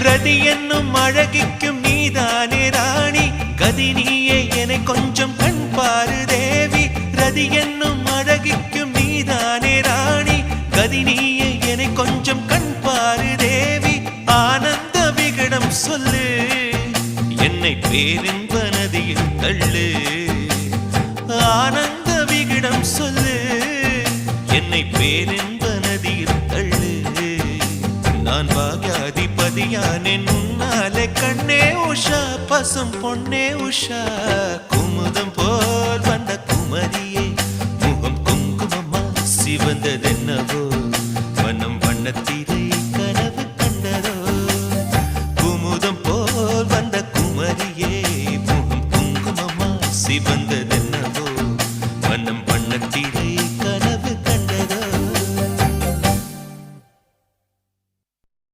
ரதி என்னும் அழகிக்கும் நீதானே ராணி கதி நீயே என கொஞ்சம் கண் பாரு தேவி ரதி என்னும் அழகிக்கும் நீதானே ராணி கதி நீயே என கொஞ்சம் கண் பாரு தேவி ஆனந்த விகடம் சொல்லு என்னை பேரின்ப நதியில் தள்ளு ஆனந்த விகடம் சொல்லு என்னை பேரின்ப நதியில் தள்ளு நான் பாக்யாதிபதியானேன் உன்னாலே கண்ணே உஷா பசும் பொன்னே உஷா